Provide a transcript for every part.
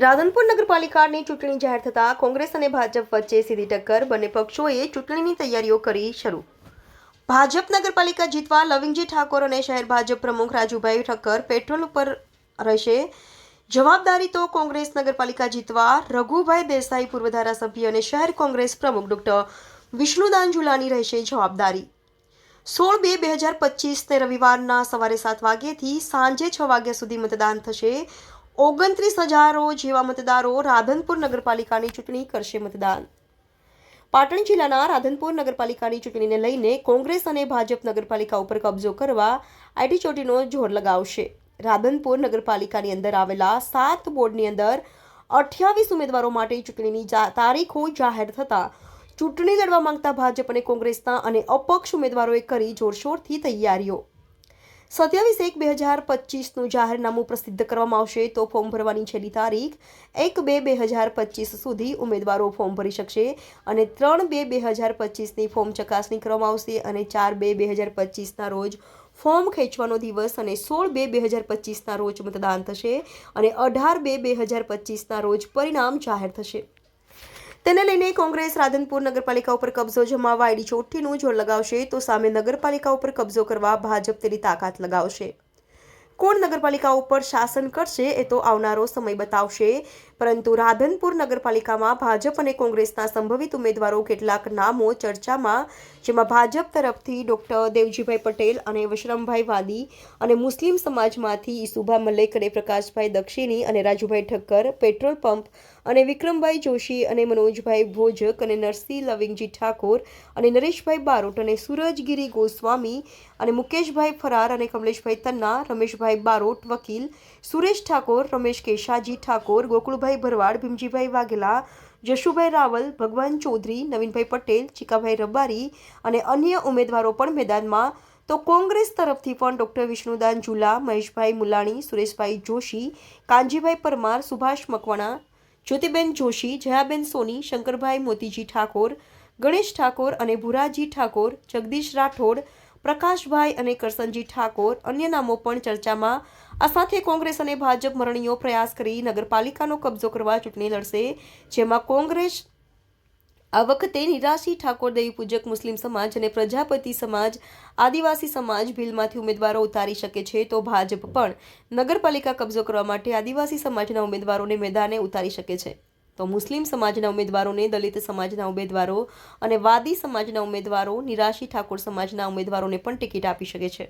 રાધનપુર નગરપાલિકાની ચૂંટણી જાહેર થતાં કોંગ્રેસ અને ભાજપ વચ્ચે સીધી ટક્કર. બંને પક્ષોએ ચૂંટણીની તૈયારીઓ કરી શરૂ. ભાજપ નગરપાલિકા જીતવા લવિંગજી ઠાકોર અને શહેર ભાજપ પ્રમુખ રાજુભાઈ ઠક્કર પેટ્રોલ ઉપર રહેશે. જવાબદારી તો કોંગ્રેસ નગરપાલિકા જીતવા રઘુભાઈ દેસાઈ પૂર્વ ધારાસભ્ય અને શહેર કોંગ્રેસ પ્રમુખ ડોક્ટર વિષ્ણુદાન ઝુલાની રહેશે જવાબદારી. 16/2/2025 ને રવિવારના સવારે 7 વાગ્યાથી સાંજે 6 વાગ્યા સુધી મતદાન થશે. 29,000 જેવા મતદારો રાધનપુર નગરપાલિકાની ચૂંટણી કરશે મતદાન. પાટણ જિલ્લાના રાધનપુર નગરપાલિકાની ચૂંટણીને લઈને કોંગ્રેસ અને ભાજપ નગરપાલિકા ઉપર કબજો કરવા આઈટીચોટીનો જોર લગાવશે. રાધનપુર નગરપાલિકાની અંદર આવેલા 7 બોર્ડની અંદર 28 ઉમેદવારો માટે ચૂંટણીની તારીખો જાહેર થતા ચૂંટણી લડવા માંગતા ભાજપ અને કોંગ્રેસના અને અપક્ષ ઉમેદવારોએ કરી જોરશોરથી તૈયારીઓ. 27/1/2025નું જાહેરનામું પ્રસિદ્ધ કરવામાં આવશે તો ફોર્મ ભરવાની છેલ્લી તારીખ 1/2/2025 સુધી ઉમેદવારો ફોર્મ ભરી શકશે અને 3/2/2025ની ફોર્મ ચકાસણી કરવામાં આવશે અને 4/2/2025ના રોજ ફોર્મ ખેંચવાનો દિવસ અને 16/2/2025ના રોજ મતદાન થશે અને 18/2/2025ના રોજ પરિણામ જાહેર થશે. તેને લઈને કોંગ્રેસ રાધનપુર નગરપાલિકા ઉપર કબજો જમાવવા આઈટીચોટીનું જોર લગાવશે તો સામે નગરપાલિકા ઉપર કબજો કરવા ભાજપ તેની તાકાત લગાવશે. કોણ નગરપાલિકા ઉપર શાસન કરશે એ તો આવનારો સમય બતાવશે. પરંતુ રાધનપુર નગરપાલિકામાં ભાજપ અને કોંગ્રેસના સંભવિત ઉમેદવારો કેટલાક નામો ચર્ચામાં, જેમાં ભાજપ તરફથી ડોક્ટર દેવજીભાઈ પટેલ અને વશરામભાઈ વાદી અને મુસ્લિમ સમાજમાંથી ઈસુભા મલેક અને પ્રકાશભાઈ દક્ષિણી અને રાજુભાઈ ઠક્કર, પેટ્રોલ પંપ અને વિક્રમભાઈ જોશી અને મનોજભાઈ ભોજક અને નરસિંહ લવિંગજી ઠાકોર અને નરેશભાઈ બારોટ અને સુરજગીરી ગોસ્વામી અને મુકેશભાઈ ફરાર અને કમલેશભાઈ તન્ના, રમેશભાઈ બારોટ વકીલ, સુરેશ ઠાકોર, રમેશ કેશાજી ઠાકોર, ગોકુળભાઈ ભરવાડ, ભીમજીભાઈ વાઘેલા, જશુભાઈ રાવલ, ભગવાન ચૌધરી, નવીનભાઈ પટેલ, ચીકાભાઈ રબારી અને અન્ય ઉમેદવારો પણ મેદાનમાં. તો કોંગ્રેસ તરફથી પણ ડોક્ટર વિષ્ણુદાન ઝુલા, મહેશભાઈ મુલાણી, સુરેશભાઈ જોશી, કાનજીભાઈ પરમાર, સુભાષ મકવાણા, જ્યોતિબેન જોશી, જયાબેન સોની, શંકરભાઈ મોતીજી ઠાકોર, ગણેશ ઠાકોર અને ભુરાજી ઠાકોર, જગદીશ રાઠોડ, પ્રકાશભાઈ અને કરસનજી ઠાકોર અન્ય નામો પણ ચર્ચામાં. આ સાથે કોંગ્રેસ અને ભાજપ મરણીયો પ્રયાસ કરી નગરપાલિકાનો કબજો કરવા ચૂંટણી લડશે, જેમાં કોંગ્રેસ આ વખતે નિરાશી ઠાકોર, દેવી પૂજક મુસ્લિમ સમાજ અને પ્રજાપતિ સમાજ, આદિવાસી સમાજ ભીલમાંથી ઉમેદવારો ઉતારી શકે છે તો ભાજપ પણ નગરપાલિકા કબજો કરવા માટે આદિવાસી સમાજના ઉમેદવારોને મેદાને ઉતારી શકે છે. તો મુસ્લિમ સમાજના ઉમેદવારોને, દલિત સમાજના ઉમેદવારો અને વાદી સમાજના ઉમેદવારો, નિરાશી ઠાકોર સમાજના ઉમેદવારોને પણ ટિકિટ આપી શકે છે.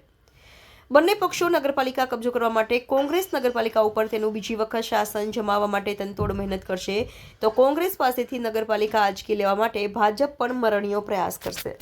બંને પક્ષો નગરપાલિકા કબજો કરવા માટે કોંગ્રેસ નગરપાલિકા ઉપર તેનું બીજી વખત શાસન જમાવવા માટે તનતોડ મહેનત કરશે તો કોંગ્રેસ પાસેથી નગરપાલિકા આંચકી લેવા માટે ભાજપ પણ મરણીયો પ્રયાસ કરશે.